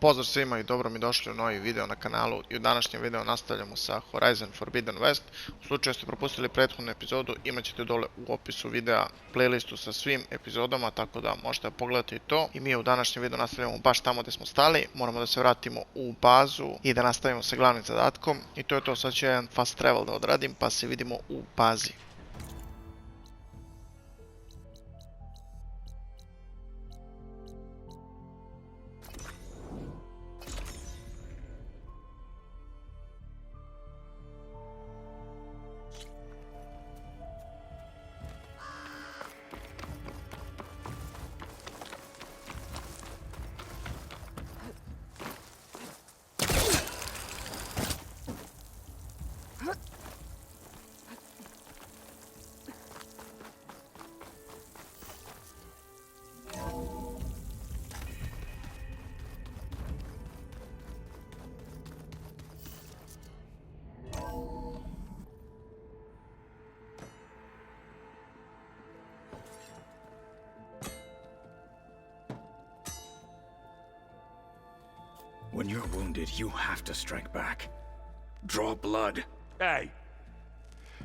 Pozdrav svima i dobro mi došli u novi video na kanalu i u današnjem videu nastavljamo sa Horizon Forbidden West. U slučaju ste propustili prethodnu epizodu, imat ćete dole u opisu videa playlistu sa svim epizodama, tako da možete pogledati to. I mi u današnjem videu nastavljamo baš tamo gdje smo stali, moramo da se vratimo u bazu i da nastavimo sa glavnim zadatkom. I to je to, sad ću jedan fast travel da odradim pa se vidimo u bazi. When you're wounded, you have to strike back. Draw blood. Hey!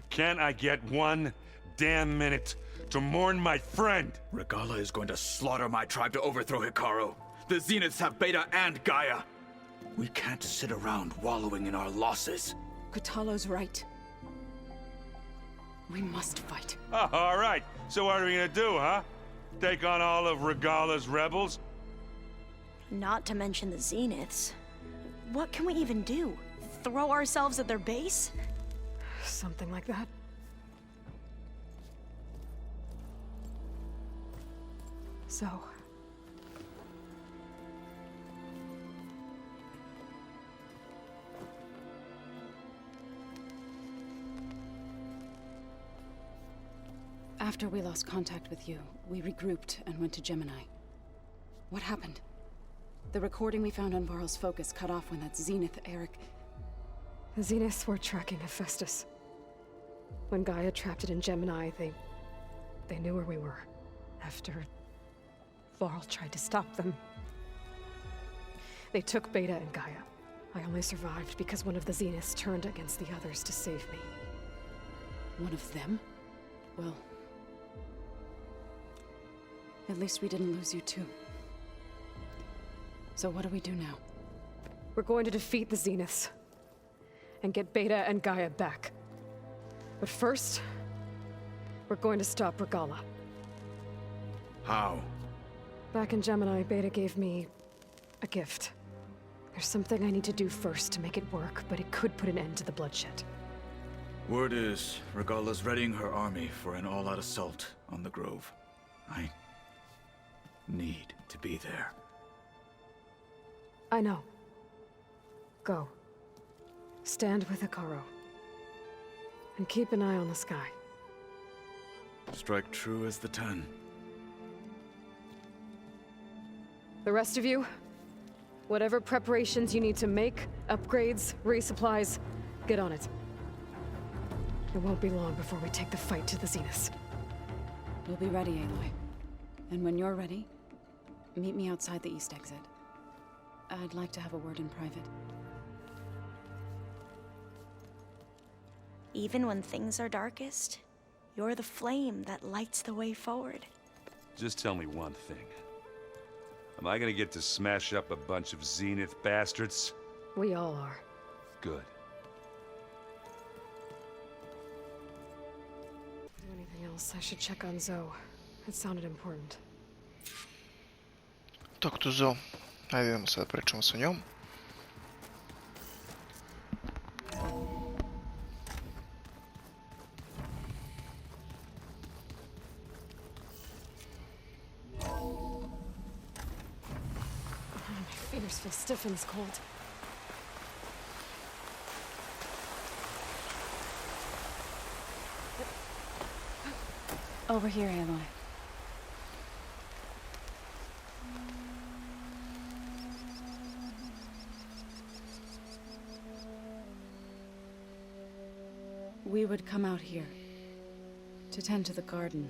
Can't I get one damn minute to mourn my friend? Regala is going to slaughter my tribe to overthrow Hikaru. The Zeniths have Beta and Gaia. We can't sit around wallowing in our losses. Kutalo's right. We must fight. Oh, all right. So what are we gonna do, huh? Take on all of Regala's rebels? Not to mention the Zeniths. What can we even do? Throw ourselves at their base? Something like that. So... After we lost contact with you, we regrouped and went to Gemini. What happened? The recording we found on Varl's focus cut off when that Zenith, Eric... The Zeniths were tracking Hephaestus. When Gaia trapped it in Gemini, they knew where we were. After Varl tried to stop them, they took Beta and Gaia. I only survived because one of the Zeniths turned against the others to save me. One of them? Well... at least we didn't lose you too. So what do we do now? We're going to defeat the Zeniths and get Beta and Gaia back. But first, we're going to stop Regala. How? Back in Gemini, Beta gave me a gift. There's something I need to do first to make it work, but it could put an end to the bloodshed. Word is, Regala's readying her army for an all-out assault on the Grove. I need to be there. I know. Go. Stand with Hikaru. And keep an eye on the sky. Strike true as the 10. The rest of you, whatever preparations you need to make, upgrades, resupplies, get on it. It won't be long before we take the fight to the Zeniths. We'll be ready, Aloy. And when you're ready, meet me outside the east exit. I'd like to have a word in private. Even when things are darkest, you're the flame that lights the way forward. Just tell me one thing. Am I gonna get to smash up a bunch of Zenith bastards? We all are. Good. Anything else? I should check on Zoe. It sounded important. Talk to Zoe. Ajde idemo sada pričamo sa njom. My fingers feel stiff in this cold. Over here, Aloy. We would come out here to tend to the garden.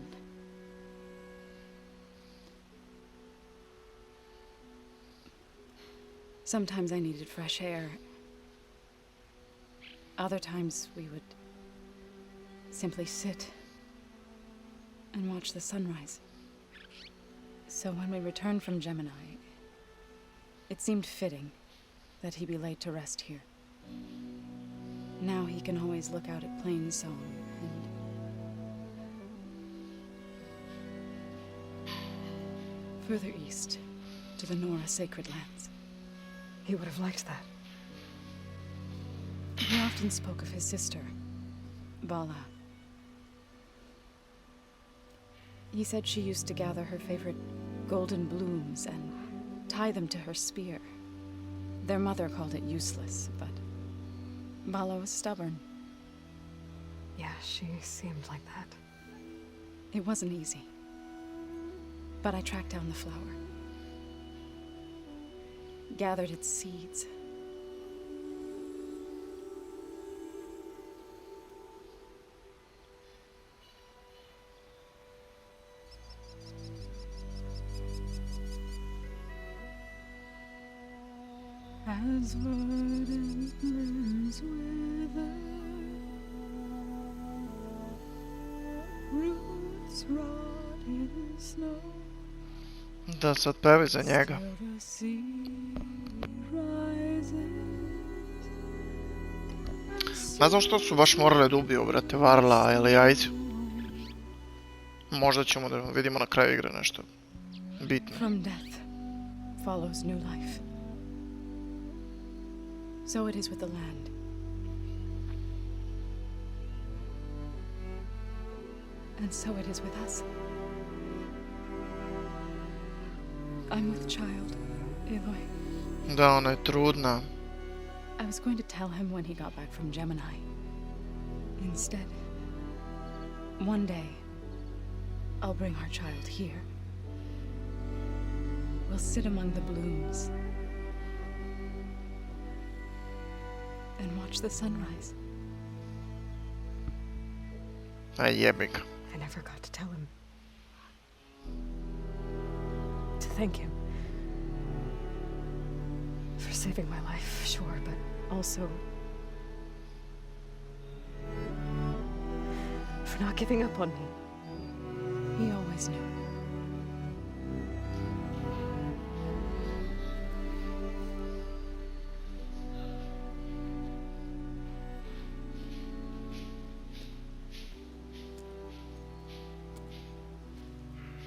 Sometimes I needed fresh air. Other times we would simply sit and watch the sunrise. So when we returned from Gemini, it seemed fitting that he be laid to rest here. Now he can always look out at Plain Song and further east to the Nora sacred lands. He would have liked that. He often spoke of his sister, Vala. He said she used to gather her favorite golden blooms and tie them to her spear. Their mother called it useless, but Vala was stubborn. Yeah, she seemed like that. It wasn't easy. But I tracked down the flower. Gathered its seeds. As verdant limbs wither, roots rot in snow. Da se otpevi za njega. Ne znam što su baš morali da ubiju, brate, Varla ili ajde. Možda ćemo da vidimo na kraju igre nešto bitno. From death follows new life. So it is with the land. And so it is with us. I'm with child, Aloy. Da, ona je trudna. I was going to tell him when he got back from Gemini. Instead, one day, I'll bring our child here. We'll sit among the blooms and watch the sunrise. Aj jebi ga. I never got to tell him. To thank him. For saving my life, sure, but also for not giving up on me. He always knew.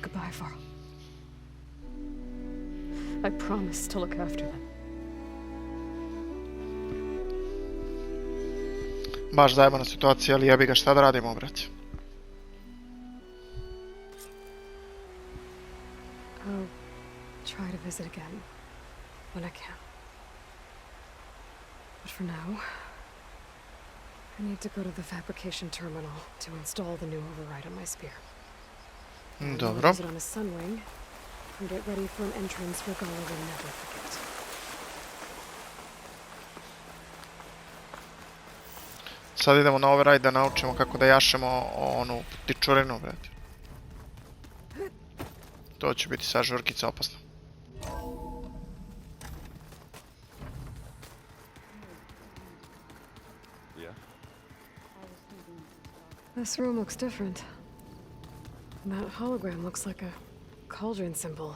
Goodbye, Varl. I promise to look after them. Baš zajebana situacija, ali jebi ga, šta da radimo, brate? I'll try to visit again when I can. But for now, I need to go to the fabrication terminal to install the new override on my spear. Dobro. Use it on a sunwing and get ready for an entrance Regala will never forget. Sad idemo na override da naučimo kako da jašemo onu ptičurinu, brate. To će biti sad žurkica opasna. This room looks different. That hologram looks like a cauldron symbol.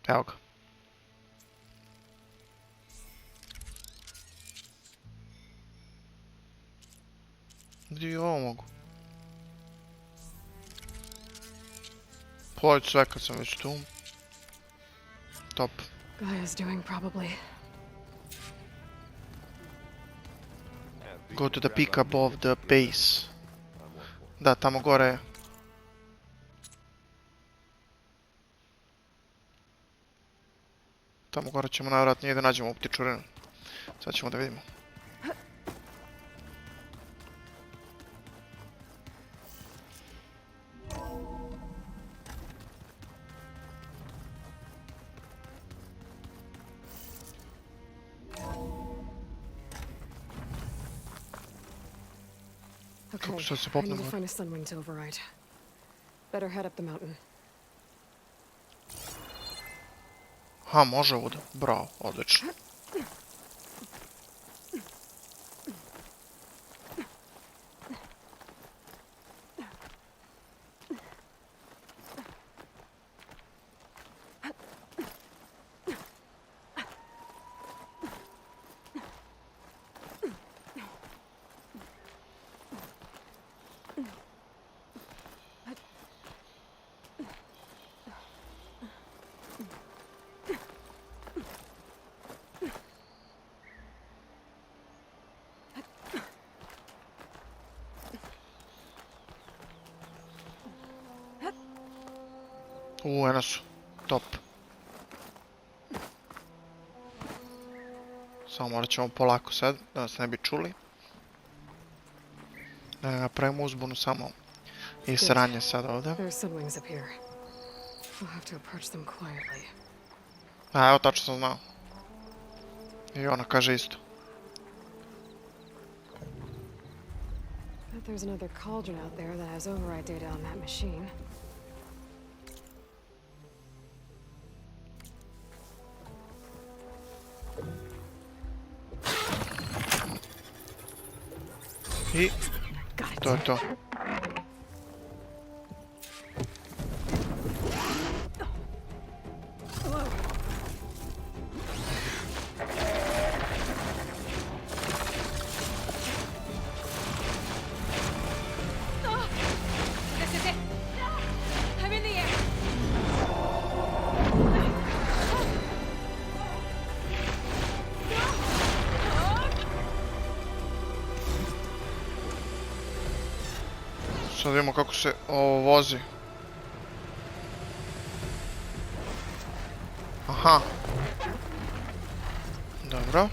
Evo ga. Gdje i ovo mogu? Pođu sve kad sam već tu. Top. Gaia's doing probably. Go to the peak above the base. Da, tamo gore je. Tamo gore ćemo najvjerojatnije da nađemo ptičurinu. Sad ćemo da vidimo. Okay, Kako sad se I need popnem to gore? find a sunwing to override. Better head up the mountain. Aha, može ovdje. Bravo, odlično. Eno su. Top. Samo morat ćemo polako sad, da nas ne bi čuli. Da ne napravimo uzbunu samo i sranje sad ovdje. A evo, tačno sam znao. I ona kaže isto. There's another cauldron out there that has override data on that machine. I to je to. Sad vidimo kako se ovo vozi. Aha. Dobro.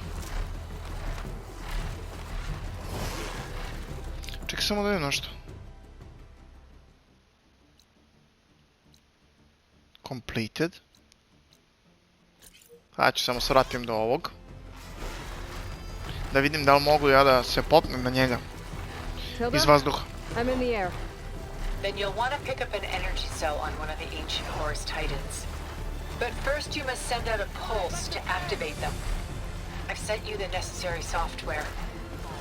Čekaj samo da vidim nešto. Completed. Ajde ću samo se vratim do ovog. Da vidim da li mogu ja da se popnem na njega. Iz vazduha. I'm in the air. Then you'll want to pick up an energy cell on one of the ancient Horus Titans. But first you must send out a pulse to activate them. I've sent you the necessary software.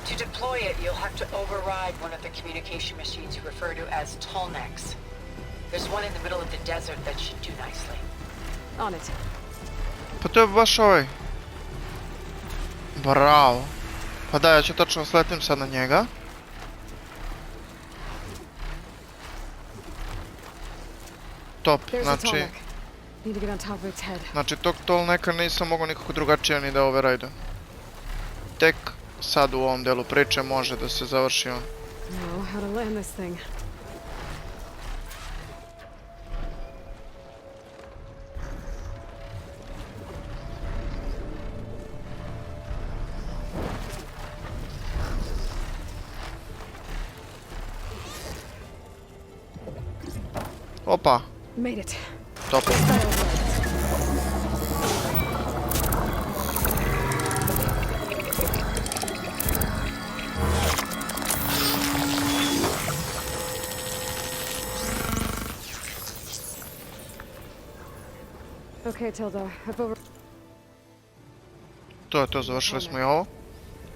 To deploy it, you'll have to override one of the communication machines you refer to as Tolnecs. There's one in the middle of the desert that should do nicely. On it. Pa to je baš ovaj. Bravo. Pa da, ja ću točno sletim sad na njega. Top, znači tog Tolneka nisam mogao nikako drugačije ni da override. Tek sad u ovom delu priče može da se završi on. Opa. Made it. Top. Okay, Tilda. To je to, završili smo i ovo.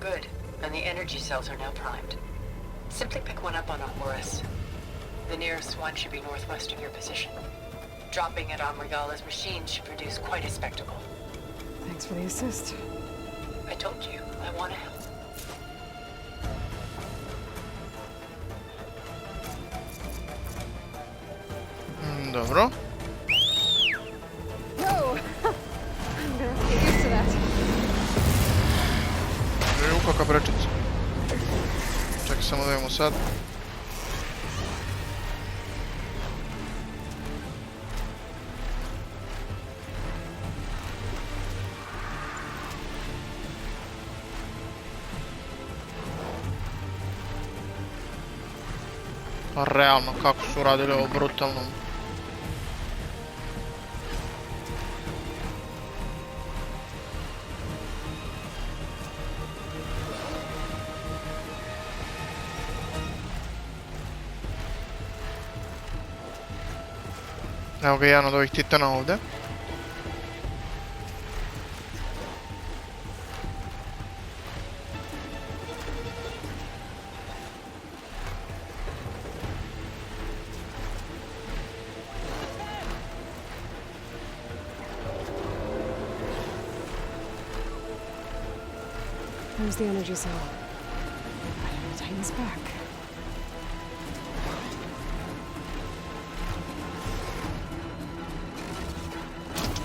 Good. And the energy cells are now primed. Simply pick one up on a Horus. The nearest one should be northwest of your position. Dropping it on Regala's machine should produce quite a spectacle. Thanks for the assist. I told you, I want to help. Dobro. Whoa! I'm gonna have to get used to that. Kakva prečica. Čekaj samo da vidimo sad. Pa realno, kako su uradili ovo brutalno. Evo ga jedan od ovih titana ovdje. There's the energy cell. Titan's back.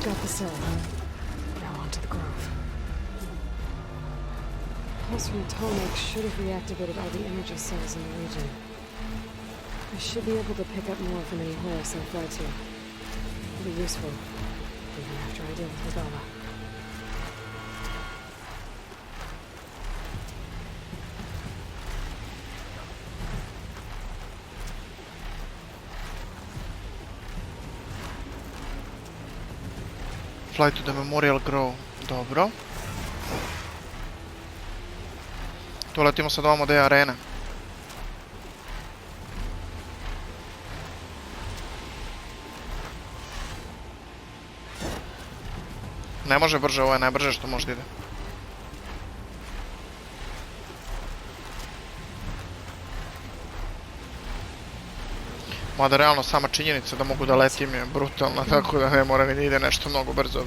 Got the cell. Now onto the grove. Pulse from Tomek should have reactivated all the energy cells in the region. I should be able to pick up more from any Horus I fly to. It'll be useful, even after I deal with Preplavila. Fly to the Memorial Grove. Dobro. Tu letimo sad ovamo da je arena. Ne može brže, ovo je najbrže što može da ide. Mada realno sama činjenica da mogu da letim je brutalna, tako da ne mora ni da ide nešto mnogo brzo.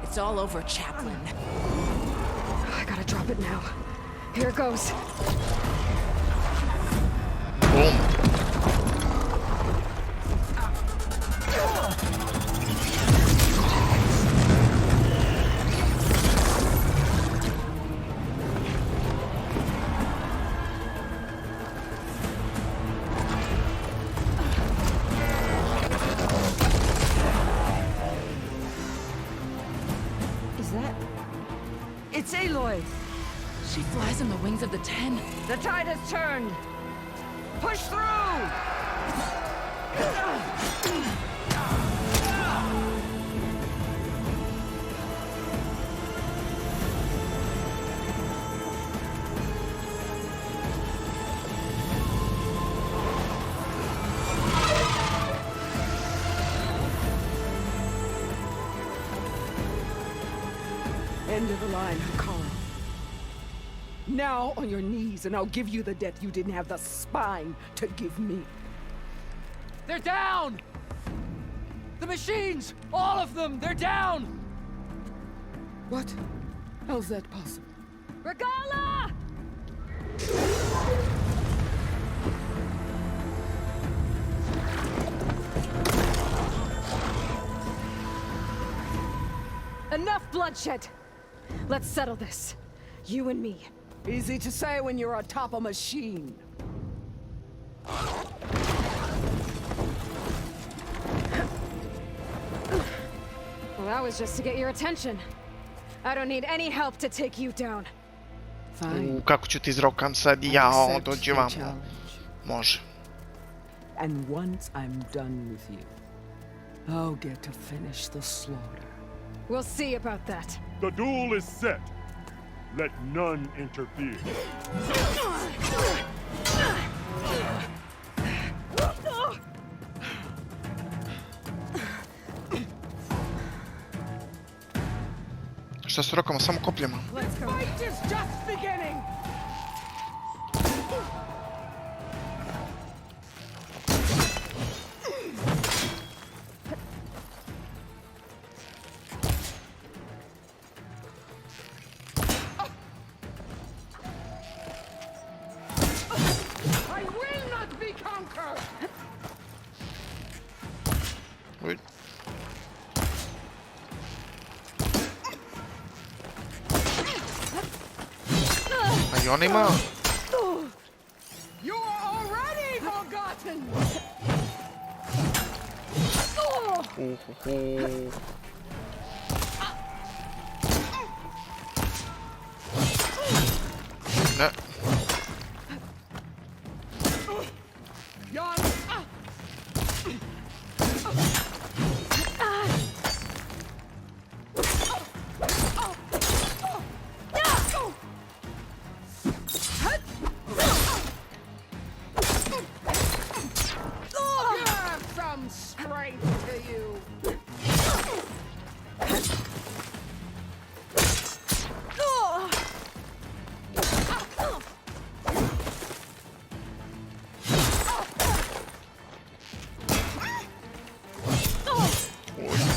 It's all over, Chaplain. I gotta drop it now. Here it goes. Boom. It's Aloy! She flies on the wings of the Ten. The tide has turned! Push through! End of the line, Hakara. Now on your knees, and I'll give you the death you didn't have the spine to give me. They're down! The machines! All of them! They're down! What? How's that possible? Regala! Enough bloodshed! Let's settle this. You and me. Easy to say when you're atop a machine. Well, that was just to get your attention. I don't need any help to take you down. Fine. Kako ću ti izrokam sad ja, Accept dođi the vamo. challenge. Može. And once I'm done with you, I'll get to finish the slaughter. We'll see about that. The duel is set. Let none interfere. Šta se rokamo, samo kopljama. Fight is just beginning! I will not be conquered! Uj. A i on ima... You are already forgotten! Ne. Yon!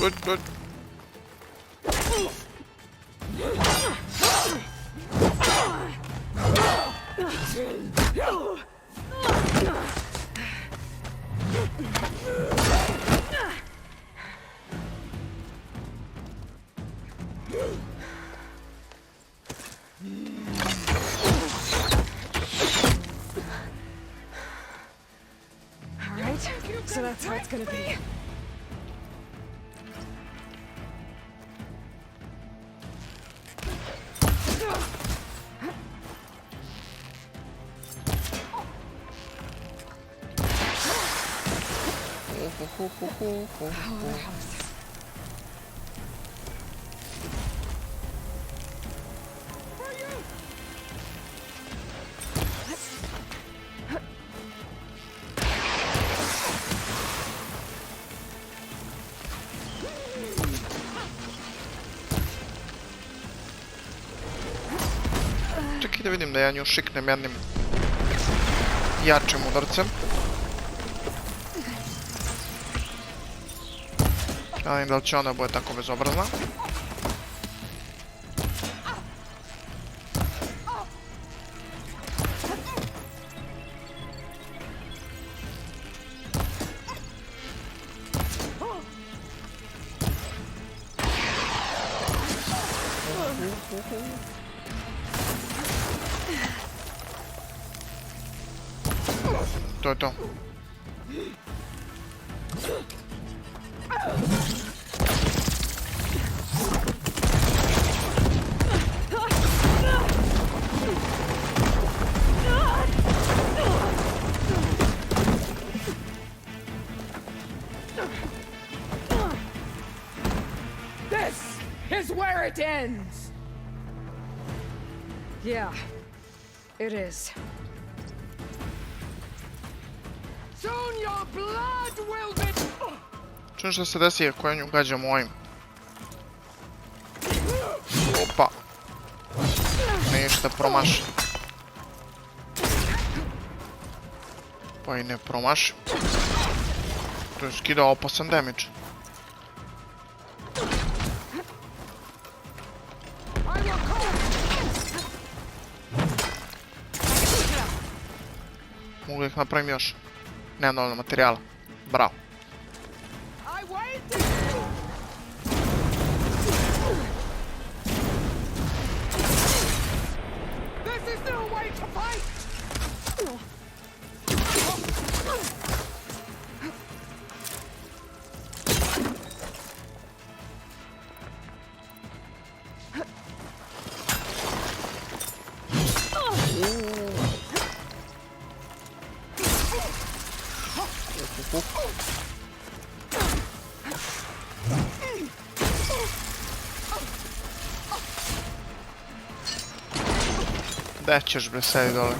Uj. Alright, so that's how it's gonna be. Powerhouse. Čekaj da vidim da ja nju šiknem jednim jačim udarcem. Da vidim da li će ona bude tako bezobrazna. To je to. This is where it ends! Yeah, it is. Soon your blood will be... Čujem što se desi ako ja nju gađam ovim. Opa. Ništa promaši. Pa i ne promaši. To je skidao opasan damage. Mogu ih napravim još. Nemam dovoljno materijala. Bravo. Gde ćeš bre sedi dole?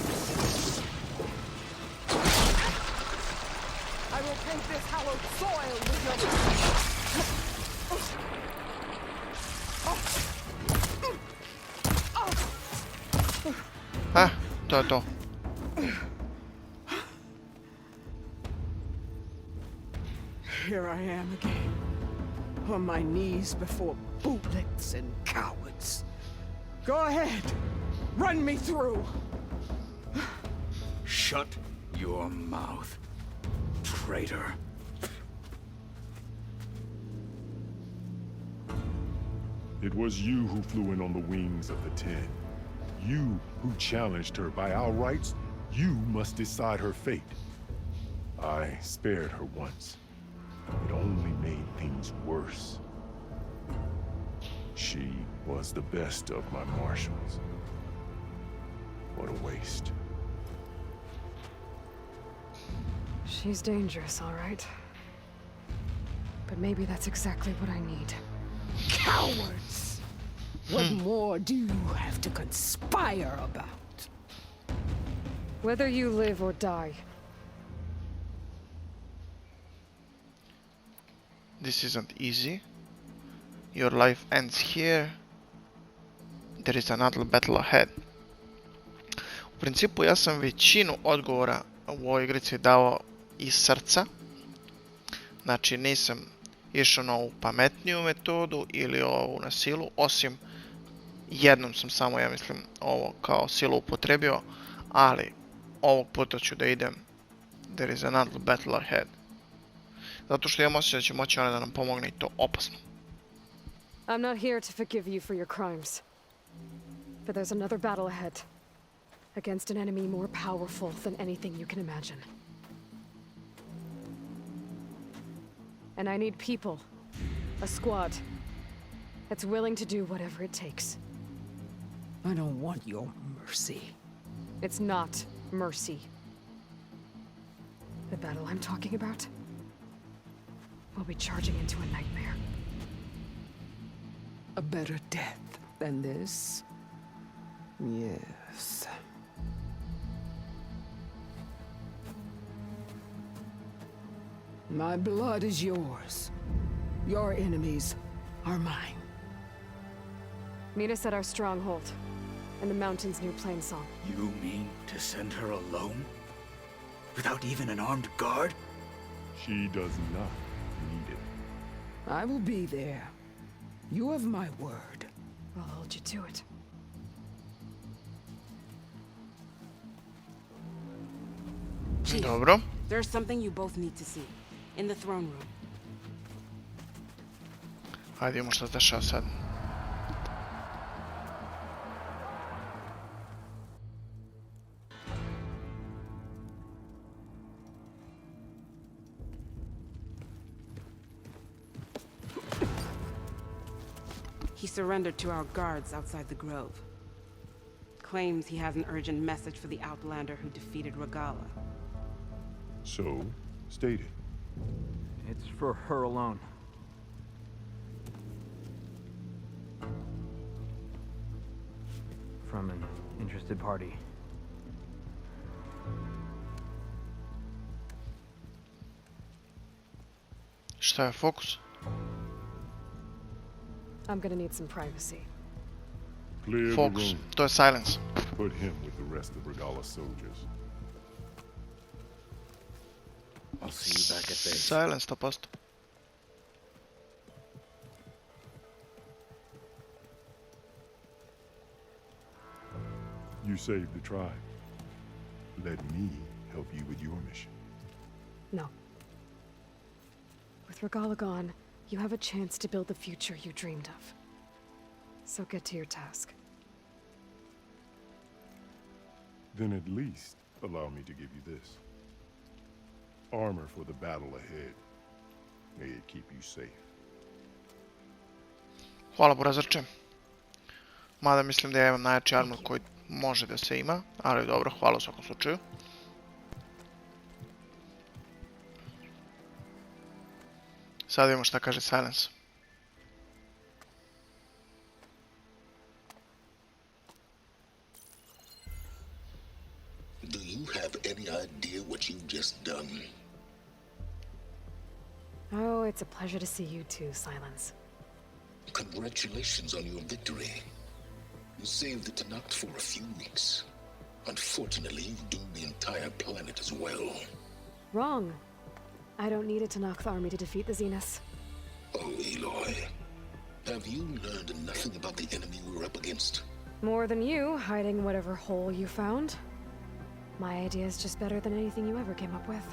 To je to. Here I am again, on my knees before bootlicks and cowards. Go ahead, run me through. Shut your mouth, traitor. It was you who flew in on the wings of the Ten. You who challenged her. By our rights, you must decide her fate. I spared her once. It only made things worse. She was the best of my marshals. What a waste. She's dangerous, all right. But maybe that's exactly what I need. Cowards! What more do you have to conspire about? Whether you live or die. This isn't easy. Your life ends here. There is another battle ahead. U principu ja sam većinu odgovora u ovoj igrici dao iz srca. Znači nisam išao na ovu pametniju metodu ili ovu na silu, osim jednom sam samo, ja mislim, ovo kao silu upotrebio, ali ovog puta ću da idem there is another battle ahead. Zato što imam osjećaj da će moći ona da nam pomogne i to opasno. I'm not here to forgive you for your crimes. But there's another battle ahead. Against an enemy more powerful than anything you can imagine. And I need people. A squad. That's willing to do whatever it takes. I don't want your mercy. It's not mercy. The battle I'm talking about will be charging into a nightmare. A better death than this? Yes. My blood is yours. Your enemies are mine. Meet us at our stronghold, in the mountains near Plainsong. You mean to send her alone? Without even an armed guard? She does not need it. I will be there. You have my word. I'll hold you to it. Chief, Dobro. there's something you both need to see. In the throne room. Ajde, vidimo šta se dešava sad. He surrendered to our guards outside the grove. Claims he has an urgent message for the outlander who defeated Regala. So, state it. It's for her alone. From an interested party. Šta je fokus? I'm gonna need some privacy. Clear the Fokus. room. To je silence. Put him with the rest of Regala's soldiers. I'll see you back at base. Silence 100%. You saved the tribe. Let me help you with your mission. No. With Regala gone, you have a chance to build the future you dreamed of. So get to your task. Then at least allow me to give you this. Armor for the battle ahead. May it keep you safe. Hvala burazrče. Mada mislim da ja imam najjači armor koji može da se ima, ali dobro, hvala u svakom slučaju. Sad vidimo šta kaže silence. Do you have any idea what you've just done? Oh, it's a pleasure to see you too, Silence. Congratulations on your victory. You saved the Tanakh for a few weeks. Unfortunately, you've doomed the entire planet as well. Wrong. I don't need a Tanakh army to defeat the Zeniths. Oh, Eloy. Have you learned nothing about the enemy we're up against? More than you, hiding whatever hole you found. My idea is just better than anything you ever came up with.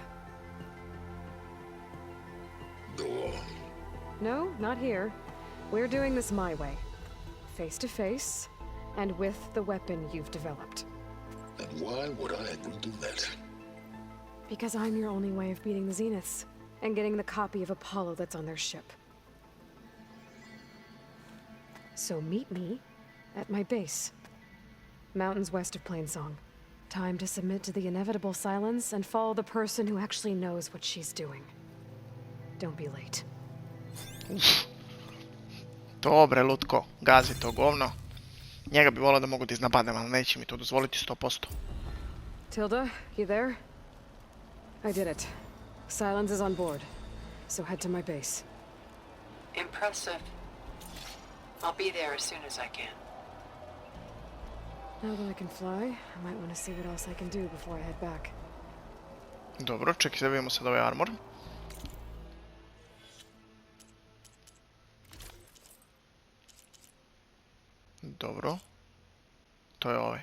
Go on. No, not here. We're doing this my way. Face to face, and with the weapon you've developed. And why would I agree to that? Because I'm your only way of beating the Zeniths, and getting the copy of Apollo that's on their ship. So meet me at my base. Mountains west of Plainsong. Time to submit to the inevitable silence and follow the person who actually knows what she's doing. Don't be late. Dobre, Lutko, gazi to govno. Njega bi volao da mogu da iznabadem, ali neće mi to dozvoliti 100%. Tilda, you there? I did it. Silence is on board, so head to my base. Impressive. I'll be there as soon as I can. Now that I can fly, I might want to see what else I can do before I head back. Dobro, čekaj da vidimo sad ovaj armor. dobro. To je ovaj.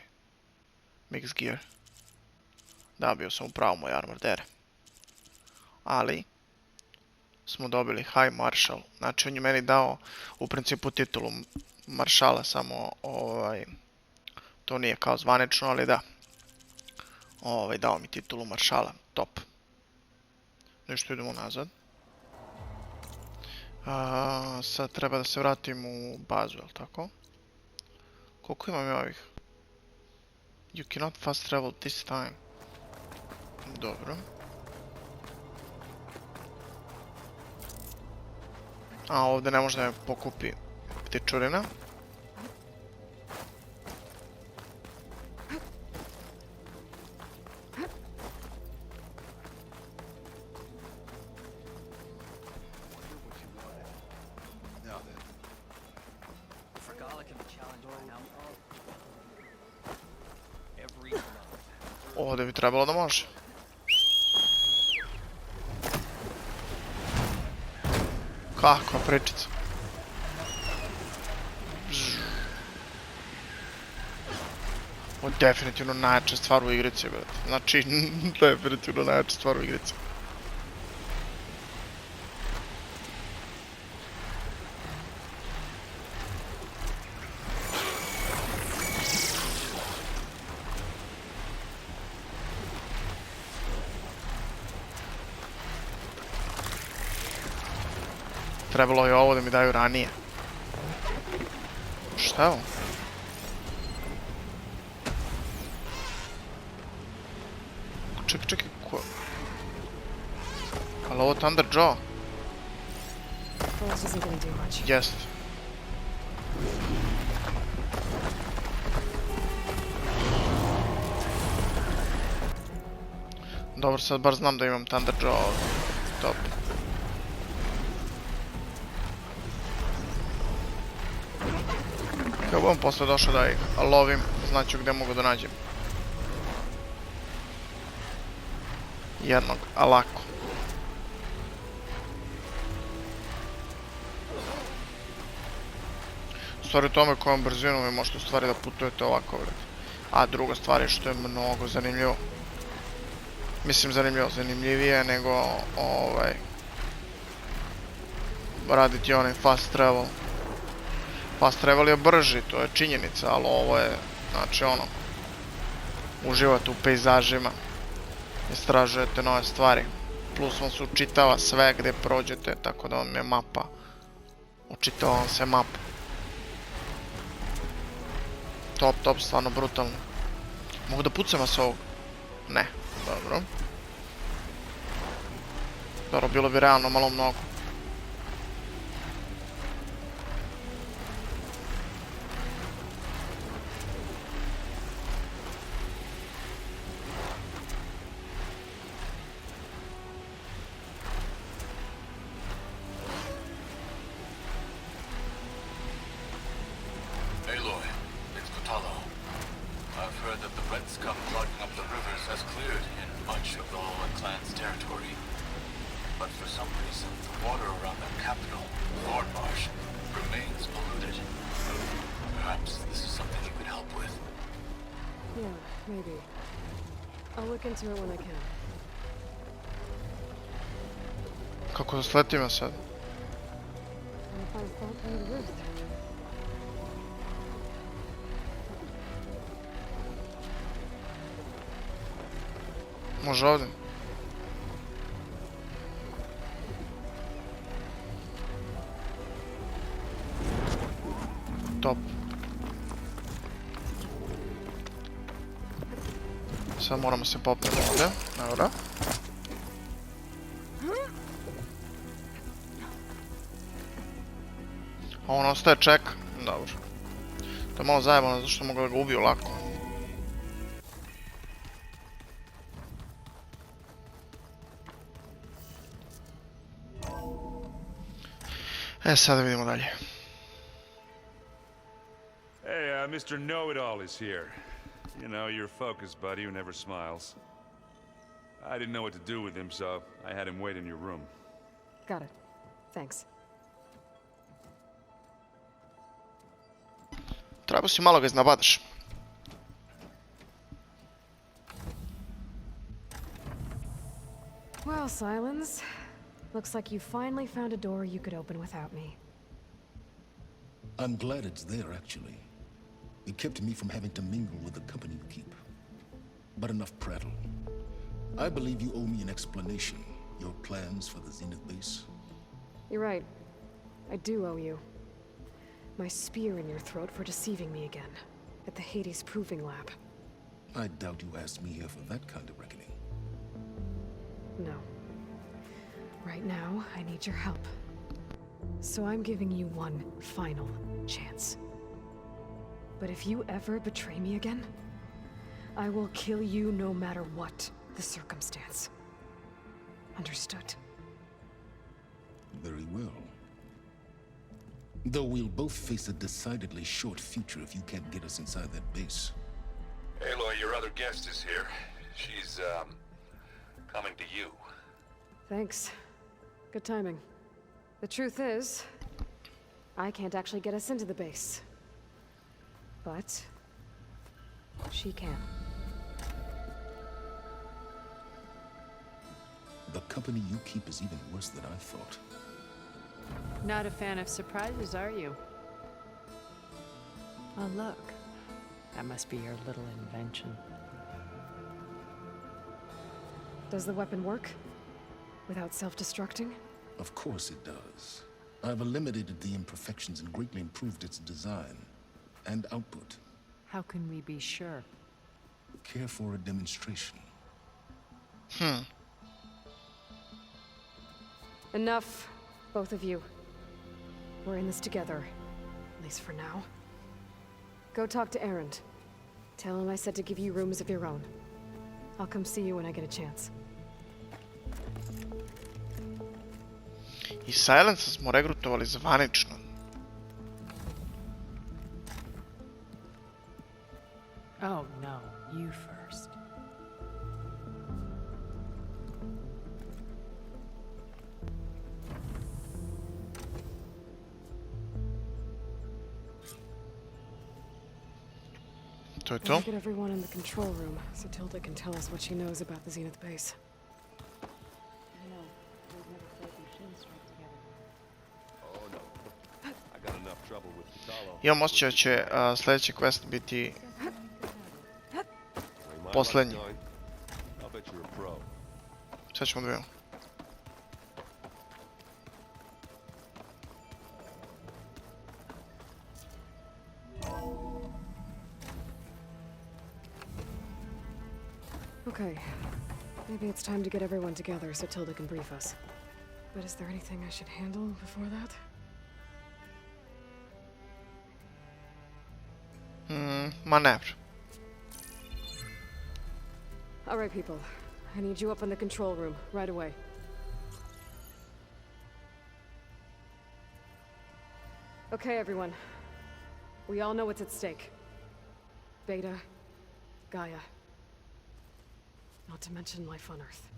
Mix gear. Da, bio sam u pravu, moj armor dere. Ali smo dobili High Marshal. Znači on je meni dao u principu titulu maršala, samo to nije kao zvanično, ali da. Dao mi titulu maršala. Top. Nešto idemo nazad. Sad treba da se vratim u bazu, jel tako? Koliko imam ja ovih? You cannot fast travel this time. Dobro. A ovdje ne može da me pokupi ptičurina. Ovdje bi trebalo da može. Kakva pričica. Ovo je definitivno najjača stvar u igrici, brate. Znači, definitivno najjača stvar u igrici. Trebalo je ovo da mi daju ranije. Šta je ovo? Čekaj, ko... Ali ovo Thunder Jaw? Jest. Dobro, sad bar znam da imam Thunder Jaw ovdje. Top. Kad budem posle došao da ih lovim, znaću gdje mogu da nađem jednog, a lako. U stvari u tome kojom brzinom vi možete u stvari da putujete ovako, vred. A druga stvar je što je mnogo zanimljivo. Mislim zanimljivije nego raditi onaj fast travel. Fast travel je brži, to je činjenica, ali ovo je, znači uživate u pejzažima, istražujete nove stvari, plus vam se učitava sve gdje prođete, tako da vam je mapa, učitava vam se mapa. Top, stvarno brutalno. Mogu da pucam s ovog? Ne, dobro. Dobro, bilo bi realno malo mnogo. Kako da sletim ja sad? Može ovdje? Top. Sad moramo se popnemo ovdje, dobro. A on ostaje čeka, dobro. To je malo zajebano, zato što mogu da ga ubiju lako. Sada vidimo dalje. Hey, Mr. Know-It-All is here. You know, your focus buddy who never smiles. I didn't know what to do with him, so I had him wait in your room. Got it. Thanks. Treba si malo ga iznabadaš. Well, Silence. Looks like you finally found a door you could open without me. I'm glad it's there, actually. It kept me from having to mingle with the company you keep. But enough prattle. I believe you owe me an explanation. Your plans for the Zenith base? You're right. I do owe you. My spear in your throat for deceiving me again. At the Hades Proving Lab. I doubt you asked me here for that kind of reckoning. No. Right now, I need your help. So I'm giving you one final chance. But if you ever betray me again, I will kill you no matter what the circumstance. Understood? Very well. Though we'll both face a decidedly short future if you can't get us inside that base. Aloy, your other guest is here. She's, coming to you. Thanks. Good timing. The truth is, I can't actually get us into the base. But she can. The company you keep is even worse than I thought. Not a fan of surprises, are you? Oh, look. That must be your little invention. Does the weapon work? Without self-destructing? Of course it does. I've eliminated the imperfections and greatly improved its design and output. How can we be sure? Care for a demonstration? Enough, both of you. We're in this together, at least for now. Go talk to Erend. Tell him I said to give you rooms of your own. I'll come see you when I get a chance. I Silence smo regrutovali zvanično. Oh, no. You first. To je to. Let's get everyone in the control room so Tilda can tell us what she knows about the Zenith base. Imam osjećaj da će sljedeći quest biti posljednji. Sad ćemo da vidimo. Okay, maybe it's time to get everyone together so Tilda can brief us. But is there anything I should handle before that? Ma ne. Alright, people. I need you up in the control room, right away. Okay, everyone. We all know what's at stake. Beta, Gaia. Not to mention life on Earth.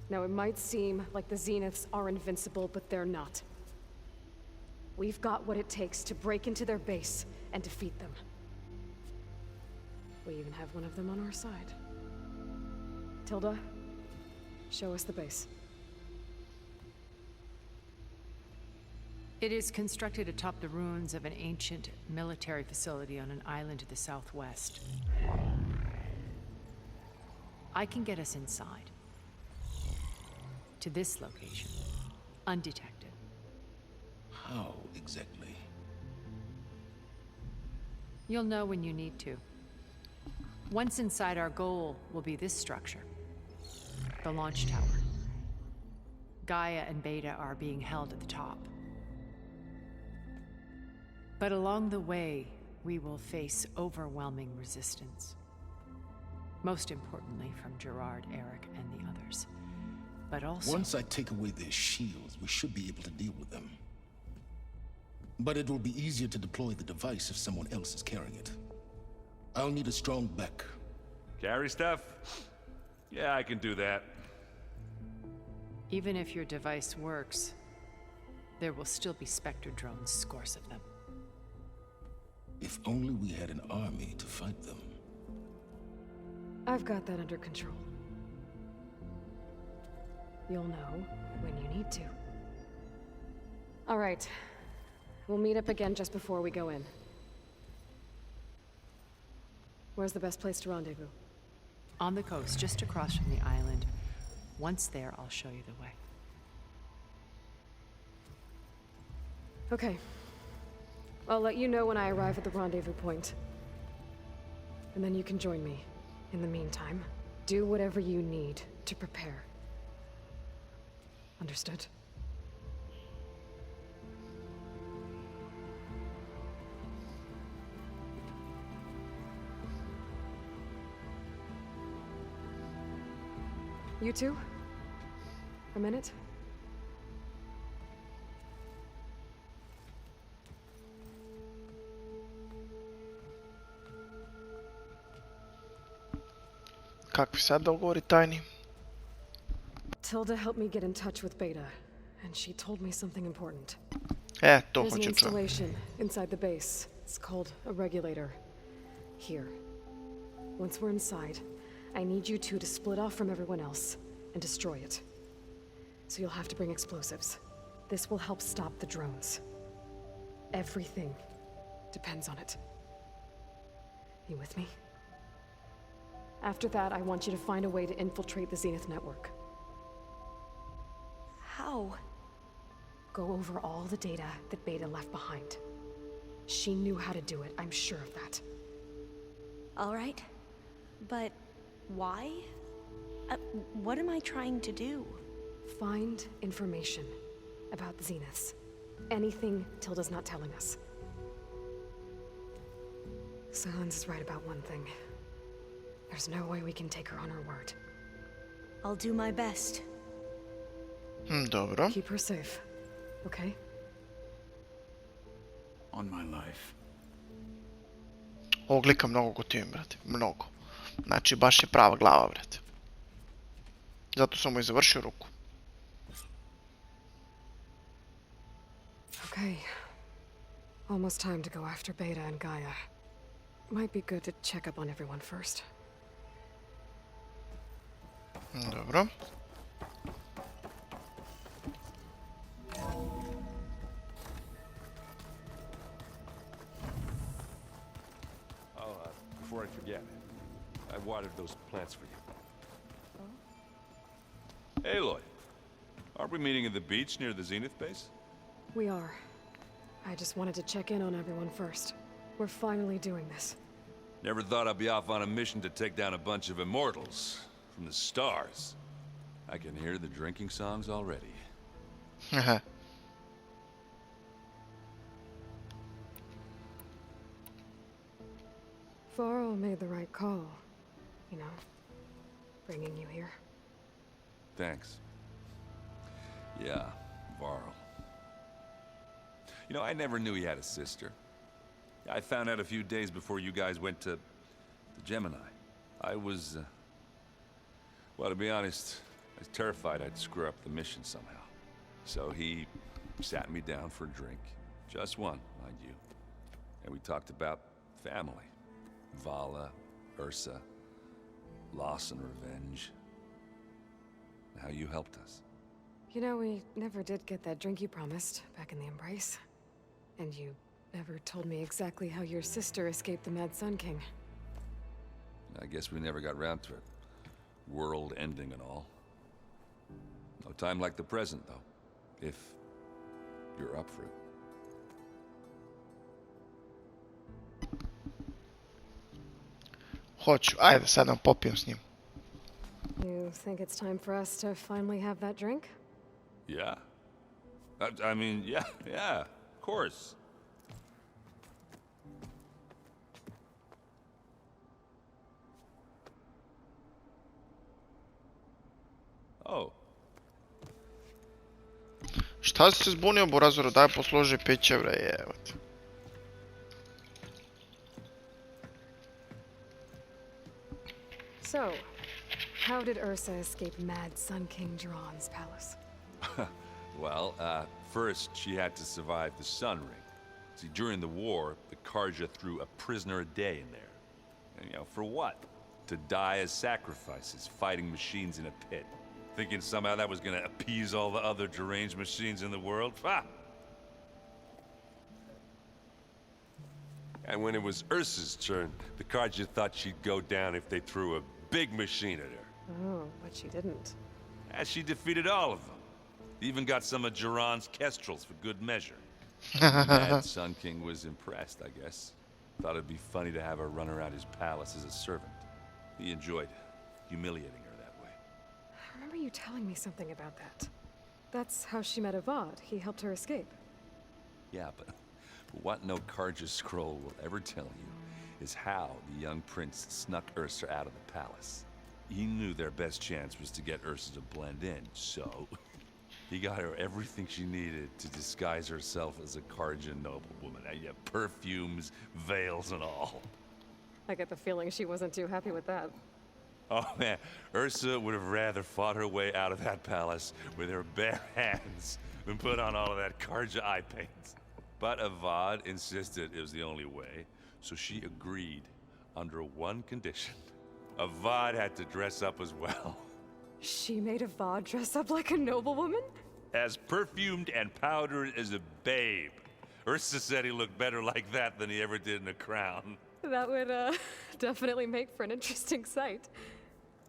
Now, it might seem like the Zeniths are invincible, but they're not. We've got what it takes to break into their base and defeat them. We even have one of them on our side. Tilda, show us the base. It is constructed atop the ruins of an ancient military facility on an island to the southwest. I can get us inside. To this location. Undetected. How exactly? You'll know when you need to. Once inside, our goal will be this structure. The launch tower. Gaia and Beta are being held at the top. But along the way, we will face overwhelming resistance. Most importantly from Gerard, Eric, and the others. But also... Once I take away their shields, we should be able to deal with them. But it will be easier to deploy the device if someone else is carrying it. I'll need a strong back. Carry stuff? Yeah, I can do that. Even if your device works, there will still be Spectre drones, scores of them. If only we had an army to fight them. I've got that under control. You'll know when you need to. All right. We'll meet up again just before we go in. Where's the best place to rendezvous? On the coast, just across from the island. Once there, I'll show you the way. Okay. I'll let you know when I arrive at the rendezvous point. And then you can join me. In the meantime, do whatever you need to prepare. Understood? You two? A minute? Kakvi sad dogovori tajni? Tilda helped me get in touch with Beta, and she told me something important. To There's an hoću čuti. installation inside the base. It's called a regulator. Here. Once we're inside, I need you two to split off from everyone else and destroy it. So you'll have to bring explosives. This will help stop the drones. Everything depends on it. You with me? After that, I want you to find a way to infiltrate the Zenith network. How? Go over all the data that Beta left behind. She knew how to do it, I'm sure of that. All right. But why? What am I trying to do? Find information about the Zeniths. Anything Tilda's not telling us. Silence is right about one thing. There's no way we can take her on her word. I'll do my best. Dobro. Keep her safe, okay? On my life. Ovog lika mnogo gotivim, brate. Mnogo. Znači, baš je prava glava, brate. Zato sam mu i završio ruku. Okay. Almost time to go after Beta and Gaia. Might be good to check up on everyone first. Dobro. Before I forget, I watered those plants for you. Aloy, aren't we meeting at the beach near the Zenith base? We are. I just wanted to check in on everyone first. We're finally doing this. Never thought I'd be off on a mission to take down a bunch of immortals from the stars. I can hear the drinking songs already. Haha. Varl made the right call. You know, bringing you here. Thanks. Yeah, Varl. You know, I never knew he had a sister. I found out a few days before you guys went to Gemini. I was, well, to be honest, I was terrified I'd screw up the mission somehow. So he sat me down for a drink. Just one, mind you. And we talked about family. Vala, Ursa, loss and revenge. How you helped us. You know, we never did get that drink you promised back in the Embrace. And you never told me exactly how your sister escaped the Mad Sun King. I guess we never got round to it. World ending and all. No time like the present, though. If you're up for it. Hoću. Ajde, sad nam popijem s njim. You think it's time for us to finally have that drink? Yeah. I mean, yeah, of course. Oh. Šta si se zbunio, Borazoru? Daj posluži 5 evra, jebate. So, how did Ursa escape Mad Sun King Jiran's palace? Well, first she had to survive the Sun Ring. See, during the war, the Karja threw a prisoner a day in there. And, you know, for what? To die as sacrifices, fighting machines in a pit. Thinking somehow that was gonna appease all the other deranged machines in the world? Ha! And when it was Ursa's turn, the Karja thought she'd go down if they threw a big machine at her. Oh, but she didn't. And she defeated all of them. Even got some of Jiran's kestrels for good measure. Mad Sun King was impressed, I guess. Thought it'd be funny to have her run around his palace as a servant. He enjoyed humiliating her that way. I remember you telling me something about that. That's how she met Avad. He helped her escape. Yeah, but what no Karja scroll will ever tell you is how the young prince snuck Ursa out of the palace. He knew their best chance was to get Ursa to blend in, so he got her everything she needed to disguise herself as a Karja noblewoman. Yeah, perfumes, veils, and all. I get the feeling she wasn't too happy with that. Oh man, Ursa would have rather fought her way out of that palace with her bare hands than put on all of that Karja eye paint. But Avad insisted it was the only way, so she agreed under one condition. Avad had to dress up as well. She made Avad dress up like a noblewoman? As perfumed and powdered as a babe. Ursa said he looked better like that than he ever did in a crown. That would, definitely make for an interesting sight.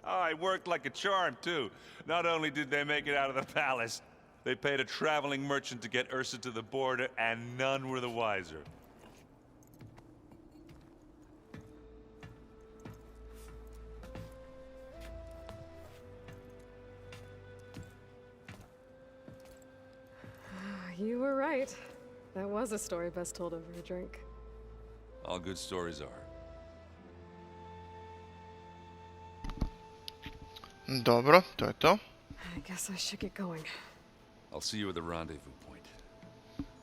Oh, it worked like a charm, too. Not only did they make it out of the palace, they paid a traveling merchant to get Ursa to the border, and none were the wiser. You were right. That was a story best told over a drink. All good stories are. Dobro, to je to. I guess I should get going. I'll see you at the rendezvous point,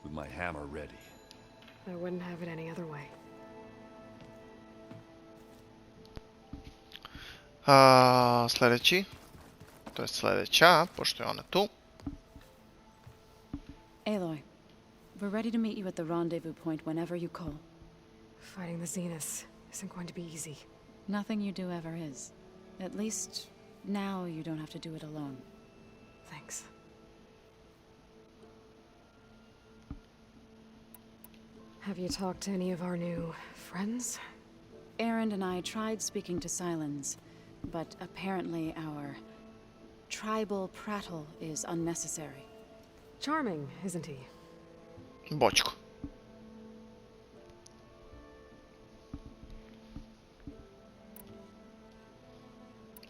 with my hammer ready. I wouldn't have it any other way. Sljedeći, to je sljedeća, pošto je ona tu. Aloy, we're ready to meet you at the rendezvous point whenever you call. Fighting the Zeniths isn't going to be easy. Nothing you do ever is. At least, now you don't have to do it alone. Thanks. Have you talked to any of our new friends? Erend and I tried speaking to Silence, but apparently our tribal prattle is unnecessary. Charming, isn't he? Bočko.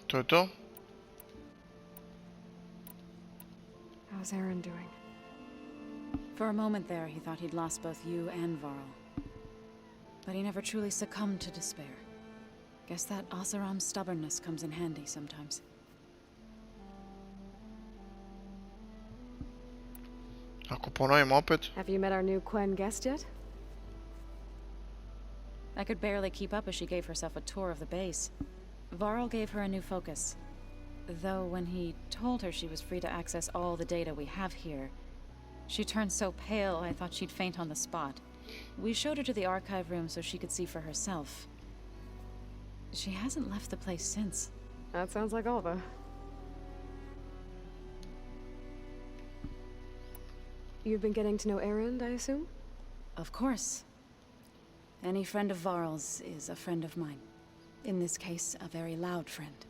To je to. How's Aaron doing? For a moment there, he thought he'd lost both you and Varl. But he never truly succumbed to despair. Guess that Oseram's stubbornness comes in handy sometimes. Ako ponovim opet. Have you met our new Quen guest yet? I could barely keep up as she gave herself a tour of the base. Varl gave her a new focus. Though when he told her she was free to access all the data we have here, she turned so pale I thought she'd faint on the spot. We showed her to the archive room so she could see for herself. She hasn't left the place since. That sounds like Alva. You've been getting to know Erend, I assume? Of course. Any friend of Varl's is a friend of mine. In this case, a very loud friend.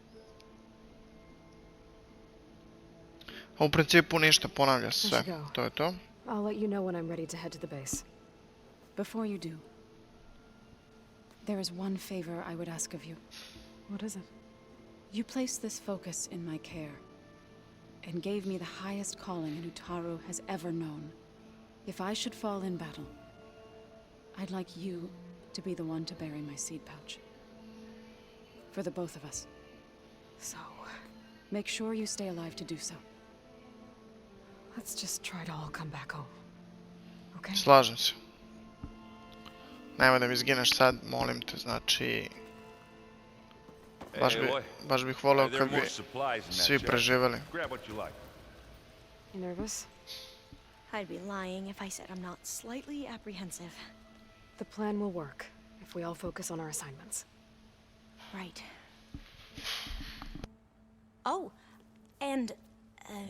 U principu ništa, ponavlja se sve. To je to. I'll let you know when I'm ready to head to the base. Before you do, there is one favor I would ask of you. What is it? You placed this focus in my care, and gave me the highest calling an Utaru has ever known. If I should fall in battle, I'd like you to be the one to bury my seed pouch. For the both of us. So, make sure you stay alive to do so. Let's just try to all come back home. Okay? Slažem se. Nemoj da mi izgineš sad, molim te, znači... Baš bih voleo kad bi svi preživjeli. You nervous? I'd be lying if I said I'm not slightly apprehensive. The plan will work if we all focus on our assignments. Right. Oh, and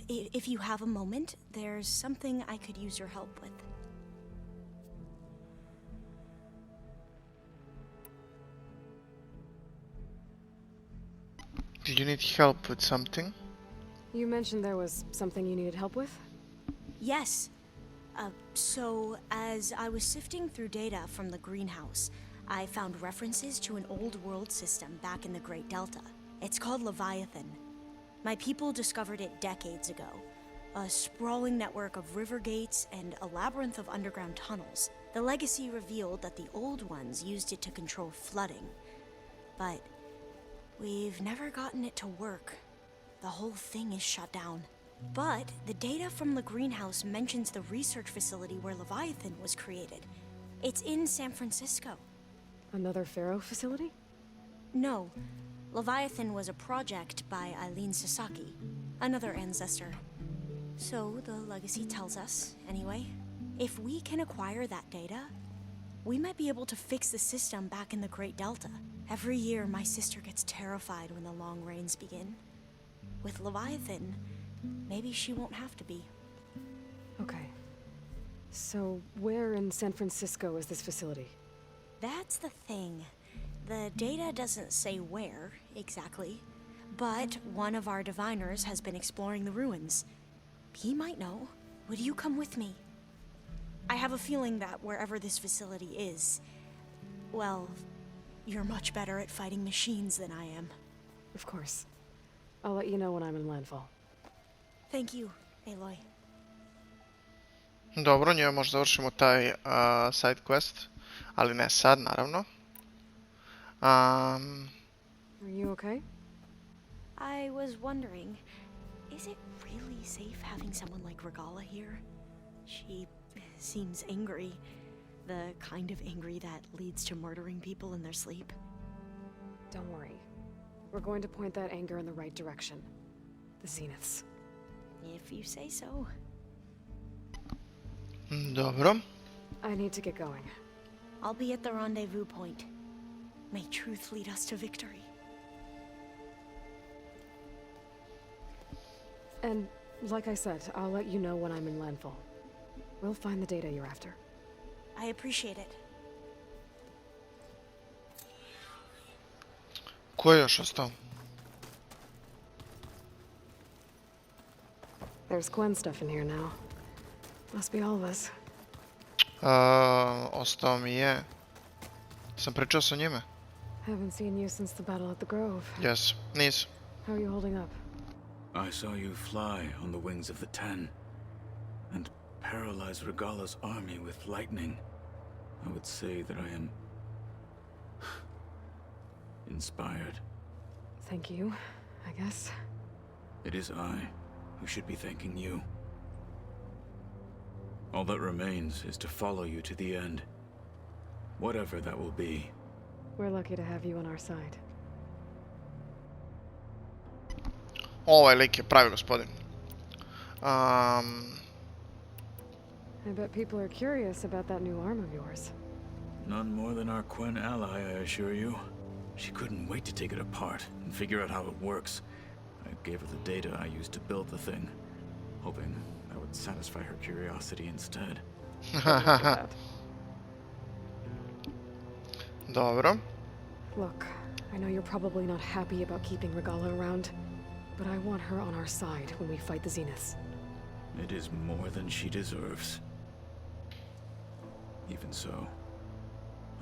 if you have a moment, there's something I could use your help with. Do you need help with something? You mentioned there was something you needed help with? Yes. So, as I was sifting through data from the greenhouse, I found references to an old world system back in the Great Delta. It's called Leviathan. My people discovered it decades ago. A sprawling network of river gates and a labyrinth of underground tunnels. The legacy revealed that the old ones used it to control flooding. But we've never gotten it to work. The whole thing is shut down. But the data from the greenhouse mentions the research facility where Leviathan was created. It's in San Francisco. Another Pharaoh facility? No. Leviathan was a project by Eileen Sasaki, another ancestor. So the legacy tells us, anyway, if we can acquire that data, we might be able to fix the system back in the Great Delta. Every year, my sister gets terrified when the long rains begin. With Leviathan, maybe she won't have to be. Okay. So, where in San Francisco is this facility? That's the thing. The data doesn't say where, exactly. But one of our diviners has been exploring the ruins. He might know. Would you come with me? I have a feeling that wherever this facility is, well, you're much better at fighting machines than I am. Of course. I'll let you know when I'm in landfall. Thank you, Aloy. Dobro, njoj možda završimo taj side quest, ali ne sad, naravno. Are you okay? I was wondering, is it really safe having someone like Regala here? She seems angry. The kind of angry that leads to murdering people in their sleep. Don't worry. We're going to point that anger in the right direction. The Zeniths. If you say so. Dobro. I need to get going. I'll be at the rendezvous point. May truth lead us to victory. And, like I said, I'll let you know when I'm in landfall. We'll find the data you're after. I appreciate it. Ko je još ostao? There's Gwen stuff in here now. Must be all of us. Ostao mi je... Sam pričao sa njime? Haven't seen you since the battle at the Grove. Yes, nis. How are you holding up? I saw you fly on the wings of the Ten, and paralyze Regala's army with lightning. I would say that I am... inspired. Thank you, I guess. It is I who should be thanking you. All that remains is to follow you to the end. Whatever that will be. We're lucky to have you on our side. Ovaj lik je pravi gospodin. I bet people are curious about that new arm of yours. None more than our Quen ally, I assure you. She couldn't wait to take it apart and figure out how it works. I gave her the data I used to build the thing, hoping that would satisfy her curiosity instead. Dobro. Look, I know you're probably not happy about keeping Regala around, but I want her on our side when we fight the Zeniths. It is more than she deserves. Even so,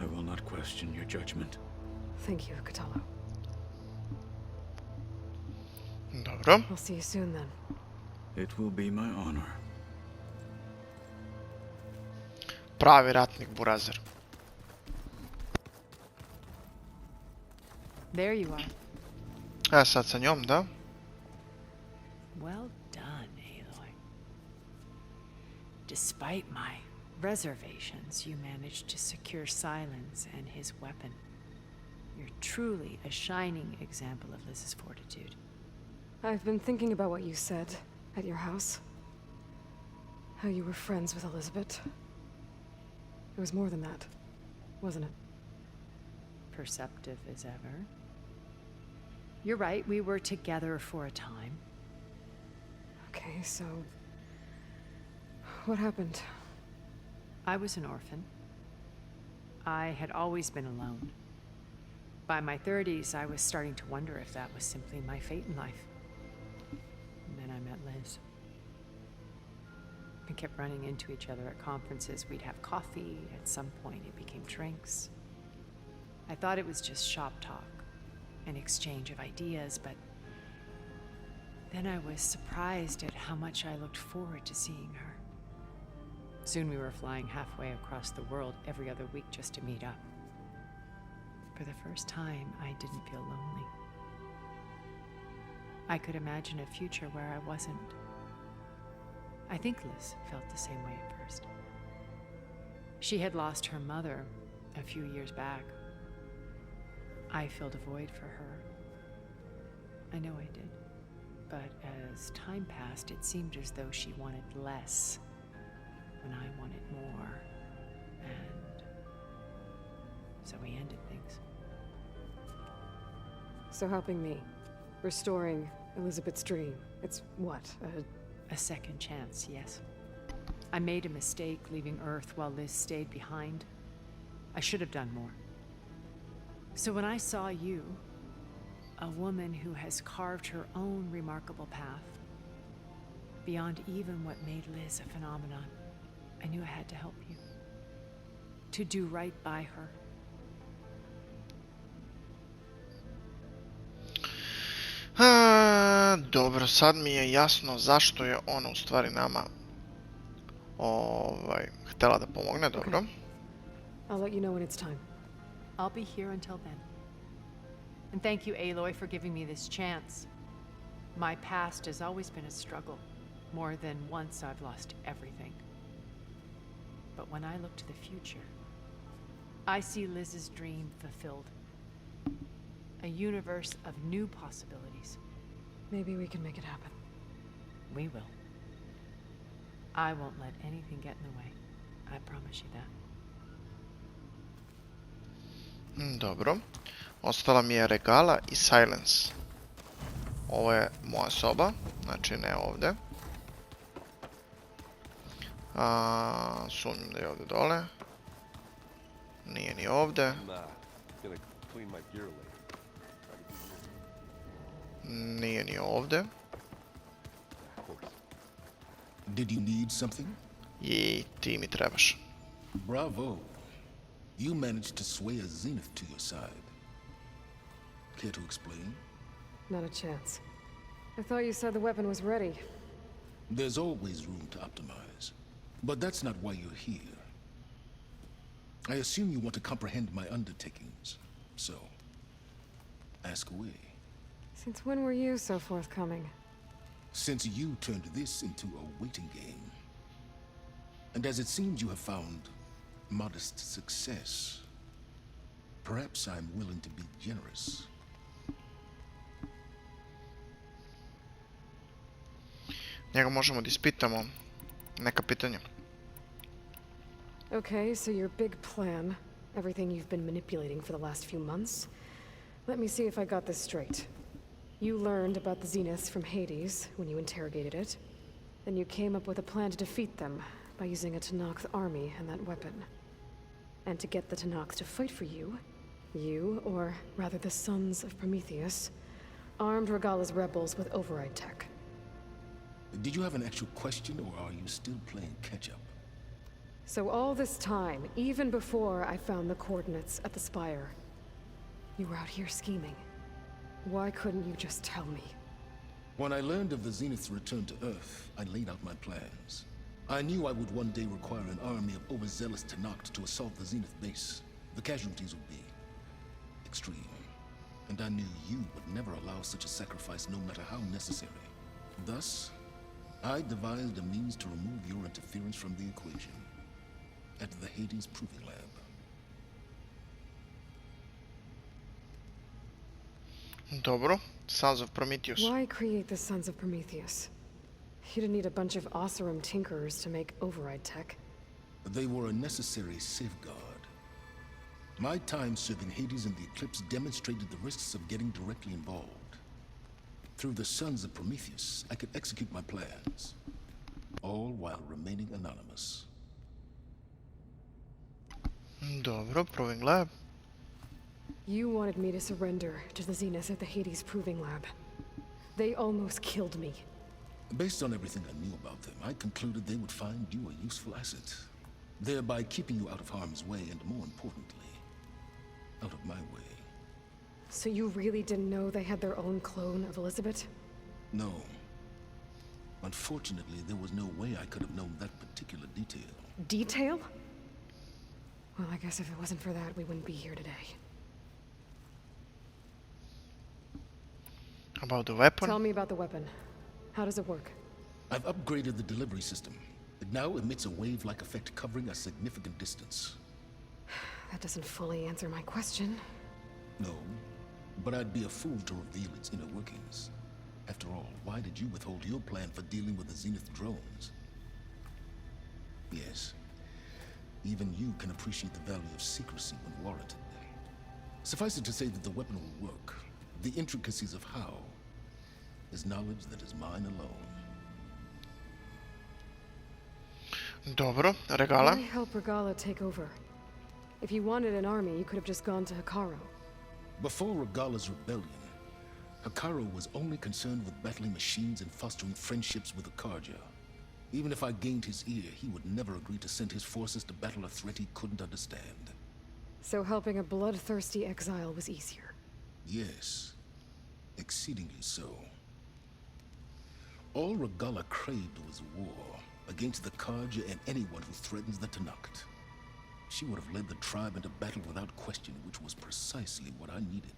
I will not question your judgment. Thank you, Katalo. Dobro. I'll see you soon then. It will be my honor. Pravi ratnik burazer. There you are. Sad sa njom, da? Well done, Aloy. Despite my reservations, you managed to secure Silence and his weapon. You're truly a shining example of Liz's fortitude. I've been thinking about what you said at your house. how you were friends with Elizabeth. It was more than that, wasn't it? Perceptive as ever. You're right, we were together for a time. Okay, so... what happened? I was an orphan. I had always been alone. By my 30s, I was starting to wonder if that was simply my fate in life. And then I met Liz. We kept running into each other at conferences. We'd have coffee. At some point, it became drinks. I thought it was just shop talk, an exchange of ideas, but then I was surprised at how much I looked forward to seeing her. Soon we were flying halfway across the world every other week just to meet up. For the first time, I didn't feel lonely. I could imagine a future where I wasn't. I think Liz felt the same way at first. She had lost her mother a few years back. I filled a void for her. I know I did. But as time passed, it seemed as though she wanted less when I wanted more. And so we ended things. So helping me, restoring Elizabeth's dream, it's what, a second chance, yes. I made a mistake leaving Earth while Liz stayed behind. I should have done more. So when I saw you, a woman who has carved her own remarkable path, beyond even what made Liz a phenomenon, I knew I had to help you. To do right by her. Dobro, sad mi je jasno zašto je ona u stvari nama htjela da pomogne, dobro. I'll let you know when it's time. I'll be here until then. And thank you, Aloy, for giving me this chance. My past has always been a struggle. More than once I've lost everything. But when I look to the future, I see Liz's dream fulfilled. A universe of new possibilities. Maybe we can make it happen. We will. I won't let anything get in the way. I promise you that. Dobro. Ostala mi je regala i silence. Ovo je moja soba, znači ne ovde. Sumnjam da je ovde dole. Nije ni ovde. Nije ni ovde. Did you need something? I ti mi trebaš. Bravo. You managed to sway a zenith to your side. Care to explain? Not a chance. I thought you said the weapon was ready. There's always room to optimize. But that's not why you're here. I assume you want to comprehend my undertakings. So, ask away. Since when were you so forthcoming? Since you turned this into a waiting game. And as it seems you have found modest success, perhaps I'm willing to be generous. Njega možemo da ispitamo neka pitanja. Okay, so your big plan, everything you've been manipulating for the last few months. Let me see if I got this straight. You learned about the Zeniths from Hades when you interrogated it. Then you came up with a plan to defeat them by using a Tenakth army and that weapon. And to get the Tenakth to fight for you, or rather the Sons of Prometheus, armed Regala's rebels with override tech. Did you have an actual question, or are you still playing catch-up? So all this time, even before I found the coordinates at the Spire, you were out here scheming. Why couldn't you just tell me? When I learned of the Zenith's return to Earth, I laid out my plans. I knew I would one day require an army of overzealous Tenakth to assault the Zenith base. The casualties would be extreme. And I knew you would never allow such a sacrifice, no matter how necessary. Thus, I devised a means to remove your interference from the equation at the Hades Proving Lab. Dobro, Sons of Prometheus. Why create the Sons of Prometheus? You didn't need a bunch of Oseram tinkerers to make override tech. They were a necessary safeguard. My time serving Hades and the Eclipse demonstrated the risks of getting directly involved. Through the Sons of Prometheus, I could execute my plans, all while remaining anonymous. Dobro, proving lab. You wanted me to surrender to the Zenith at the Hades Proving Lab. They almost killed me. Based on everything I knew about them, I concluded they would find you a useful asset, thereby keeping you out of harm's way and, more importantly, out of my way. So you really didn't know they had their own clone of Elizabeth? No. Unfortunately, there was no way I could have known that particular detail. Detail? Well, I guess if it wasn't for that, we wouldn't be here today. About the weapon? Tell me about the weapon. How does it work? I've upgraded the delivery system. It now emits a wave-like effect covering a significant distance. That doesn't fully answer my question. No, but I'd be a fool to reveal its inner workings. After all, why did you withhold your plan for dealing with the Zenith drones? Yes, even you can appreciate the value of secrecy when warranted. Suffice it to say that the weapon will work. The intricacies of how is knowledge that is mine alone. Dobro, Regala. Why help Regala take over? If you wanted an army, you could have just gone to Hikaru. Before Regala's rebellion, Hikaru was only concerned with battling machines and fostering friendships with Akarja. Even if I gained his ear, he would never agree to send his forces to battle a threat he couldn't understand. So helping a bloodthirsty exile was easier? Yes, exceedingly so. All Regala craved was war against the Karja and anyone who threatens the Tanakht. She would have led the tribe into battle without question, which was precisely what I needed.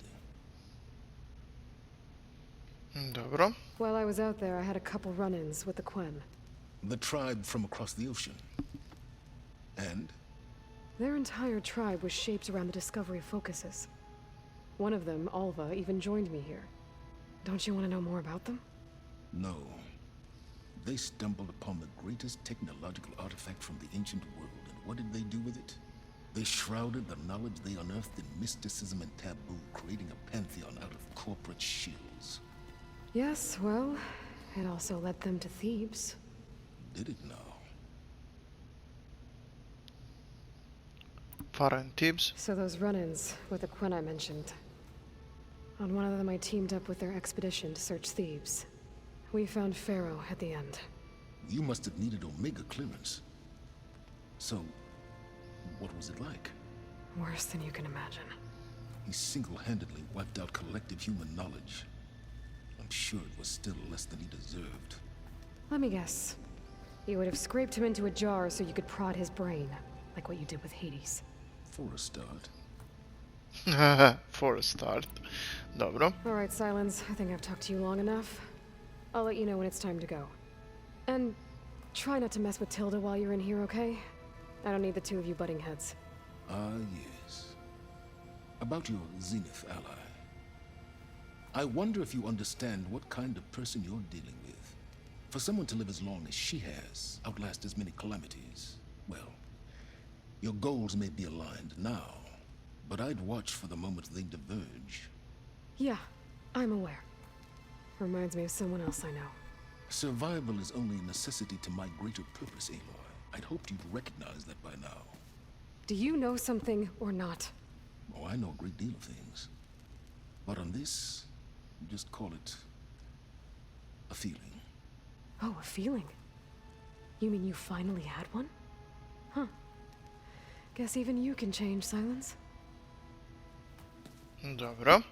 Dobro. While I was out there, I had a couple run-ins with the Quen. The tribe from across the ocean. And? Their entire tribe was shaped around the discovery of focuses. One of them, Alva, even joined me here. Don't you want to know more about them? No. They stumbled upon the greatest technological artifact from the ancient world, and what did they do with it? They shrouded the knowledge they unearthed in mysticism and taboo, creating a pantheon out of corporate shills. Yes, well, it also led them to Thebes. Did it now? Farah and Thebes. So those run-ins with the Quen I mentioned. On one of them I teamed up with their expedition to search Thebes. We found Pharaoh at the end. You must have needed Omega clearance. So, what was it like? Worse than you can imagine. He single-handedly wiped out collective human knowledge. I'm sure it was still less than he deserved. Let me guess. You would have scraped him into a jar so you could prod his brain, like what you did with Hades. For a start. For a start. Dobro. Alright, Silence. I think I've talked to you long enough. I'll let you know when it's time to go. And try not to mess with Tilda while you're in here, okay? I don't need the two of you butting heads. Ah, yes. About your Zenith ally. I wonder if you understand what kind of person you're dealing with. For someone to live as long as she has, outlast as many calamities, well, your goals may be aligned now, but I'd watch for the moment they diverge. Yeah, I'm aware. Reminds me of someone else I know. Survival is only a necessity to my greater purpose, Aloy. I'd hoped you'd recognize that by now. Do you know something or not? Oh, I know a great deal of things. But on this, just call it a feeling. Oh, a feeling? You mean you finally had one? Huh. Guess even you can change, Silence. Dobro.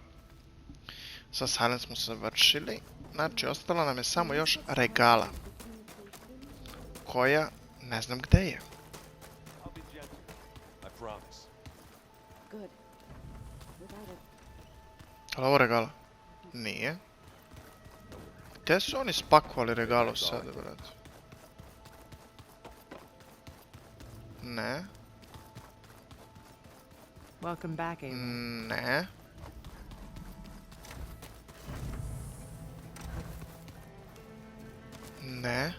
Sa Silence smo se završili. Znači, ostala nam je samo još Regala. Koja ne znam gde je. Ali ovo Regala? Nije. Gde su oni spakovali Regalo sada, brate? Ne. Welcome back, Ava. Ne. Ne.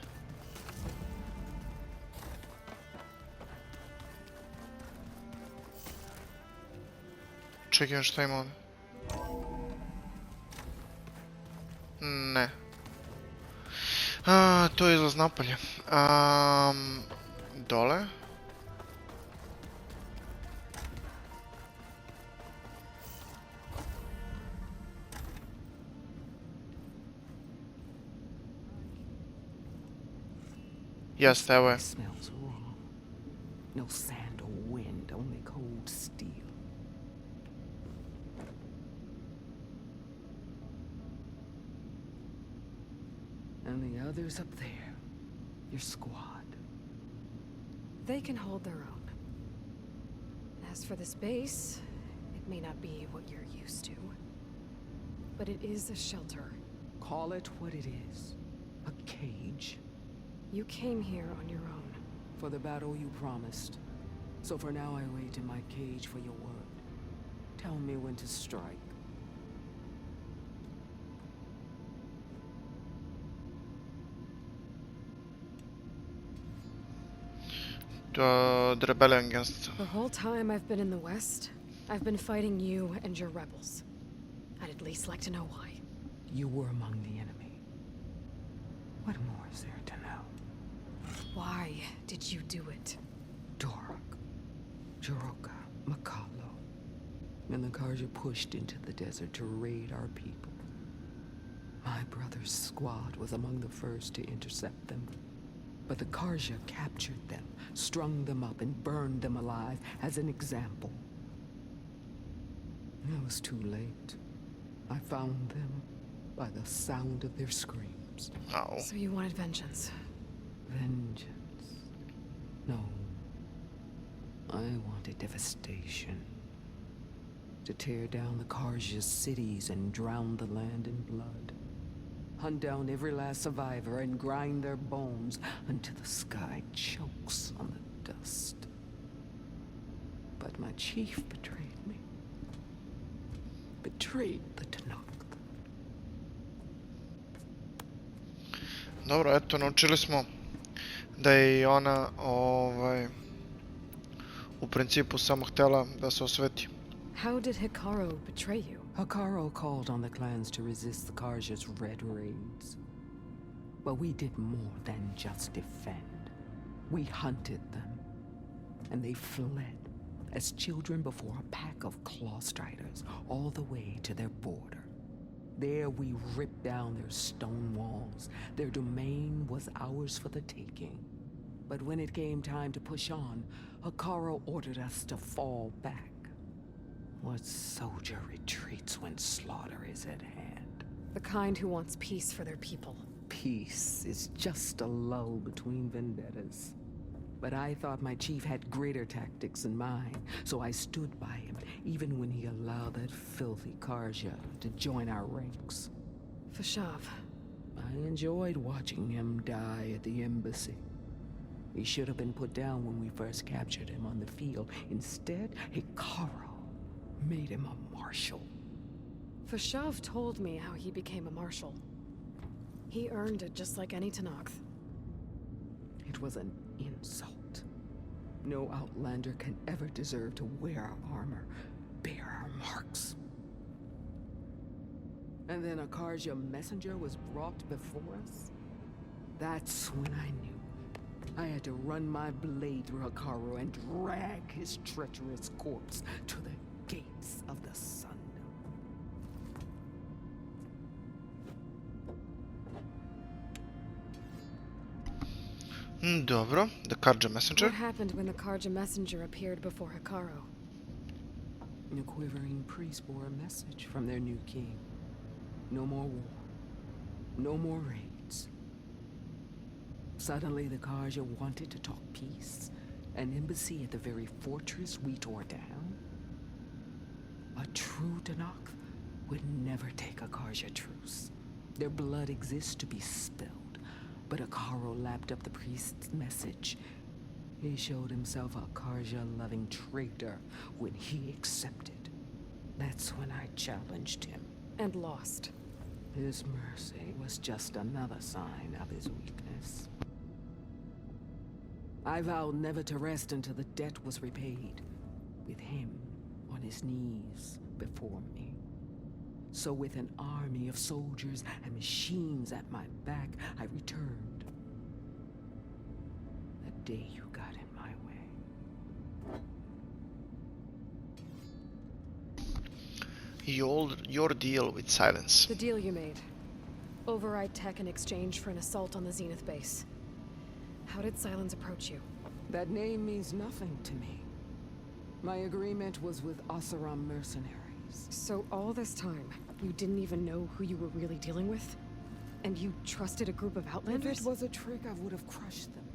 Čekaj, šta ima ovdje? Ne. To je izlaz napolje. Dole. Jeste, evo je. Smells wrong. No sand or wind, only cold steel. And the others up there, your squad. They can hold their own. As for this base, it may not be what you're used to, but it is a shelter. Call it what it is. A cage. You came here on your own. For the battle you promised. So for now I wait in my cage for your word. Tell me when to strike. The rebellion against... The whole time I've been in the West, I've been fighting you and your rebels. I'd at least like to know why. You were among the enemy. What more is there to know? Why did you do it? Dorok, Jiroka, Makalo, and the Karja pushed into the desert to raid our people. My brother's squad was among the first to intercept them. But the Karja captured them, strung them up, and burned them alive as an example. It was too late. I found them by the sound of their screams. Oh. So you wanted vengeance? Vengeance? No. I wanted devastation. To tear down the Karja's cities and drown the land in blood. Hunt down every last survivor and grind their bones until the sky chokes on the dust. But my chief betrayed me. Betrayed the Tanakh. Dobro, eto, naučili smo da je i ona, u principu samo htjela da se osveti. How did Hikaru betray you? Hikaru called on the clans to resist the Karja's red raids. But we did more than just defend. We hunted them, and they fled as children before a pack of claw striders all the way to their border. There we ripped down their stone walls. Their domain was ours for the taking. But when it came time to push on, Hikaru ordered us to fall back. What soldier retreats when slaughter is at hand? The kind who wants peace for their people. Peace is just a lull between vendettas. But I thought my chief had greater tactics in mind, so I stood by him, even when he allowed that filthy Karja to join our ranks. Fashav. I enjoyed watching him die at the embassy. He should have been put down when we first captured him on the field. Instead, Hikaru made him a marshal. Fashav told me how he became a marshal. He earned it just like any Tanakh. It was an insult. No outlander can ever deserve to wear our armor, bear our marks. And then a Karja messenger was brought before us. That's when I knew. I had to run my blade through Hikaru and drag his treacherous corpse to the gates of the sun. Dobro, the Karja messenger. What happened when the Karja messenger appeared before Hikaru? The quivering priests bore a message from their new king. No more war. No more raids. Suddenly the Karja wanted to talk peace. An embassy at the very fortress we tore down. A true Tanakh would never take a Karja truce. Their blood exists to be spilled. But Hikaru lapped up the priest's message. He showed himself a Karja-loving traitor when he accepted. That's when I challenged him. And lost. His mercy was just another sign of his weakness. yes. I vowed never to rest until the debt was repaid, with him on his knees before me. So with an army of soldiers and machines at my back, I returned. The day you got in my way. Your deal with Silence. The deal you made. Override tech in exchange for an assault on the Zenith base. How did Silence approach you? That name means nothing to me. My agreement was with Oseram mercenaries. So all this time, you didn't even know who you were really dealing with? And you trusted a group of Outlanders? If it was a trick, I would have crushed them.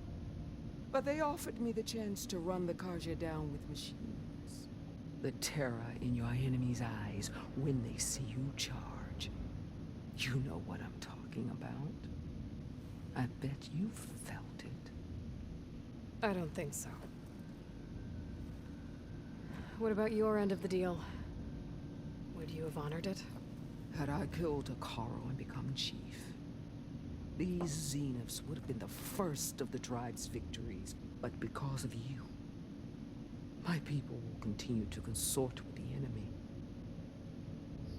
But they offered me the chance to run the Karja down with machines. The terror in your enemy's eyes when they see you charge. You know what I'm talking about. I bet you felt it. I don't think so. What about your end of the deal? Would you have honored it? Had I killed Akaro and become chief, these Zeniths would have been the first of the tribe's victories. But because of you, my people will continue to consort with the enemy.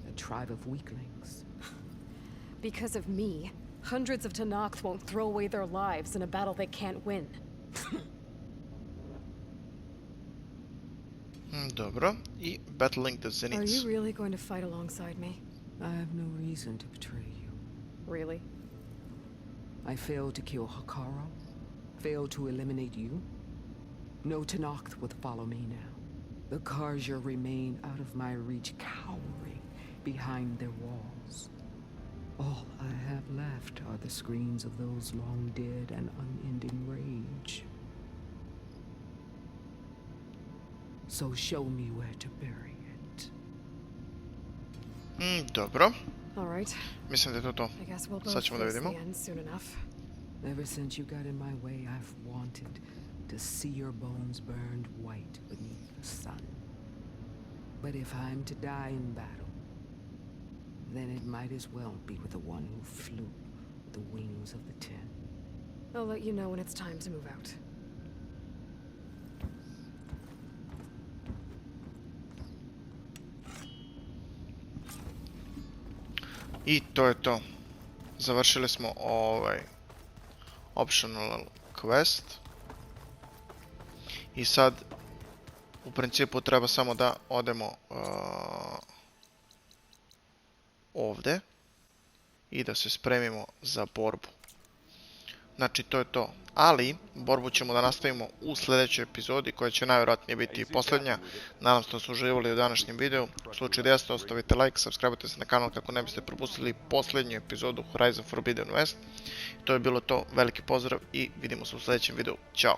A tribe of weaklings. Because of me, hundreds of Tenakth won't throw away their lives in a battle they can't win. Dobro. I battling the Zeniths. Are you really going to fight alongside me? I have no reason to betray you. Really? I failed to kill Hakaro, failed to eliminate you. No Tenakth would follow me now. The Karja remain out of my reach, cowering behind their walls. All I have left are the screams of those long dead and unending rage. So show me where to bury it. Dobro. All right. Mislim da je to to. I guess we'll Sad both ćemo da face vidimo. the end soon enough. Ever since you got in my way, I've wanted to see your bones burned white beneath the sun. But if I'm to die in battle, then it might as well be with the one who flew with the wings of the Ten. I'll let you know when it's time to move out. I to je to. Završili smo optional quest. I sad u principu treba samo da odemo ovdje i da se spremimo za borbu. Znači to je to. Ali borbu ćemo da nastavimo u sljedećoj epizodi koja će najvjerojatnije biti i posljednja. Nadam se da ste uživali u današnjem videu. U slučaju da jeste, ostavite like, subscribe se na kanal kako ne biste propustili posljednju epizodu Horizon Forbidden West. To je bilo to. Veliki pozdrav i vidimo se u sljedećem videu. Ćao!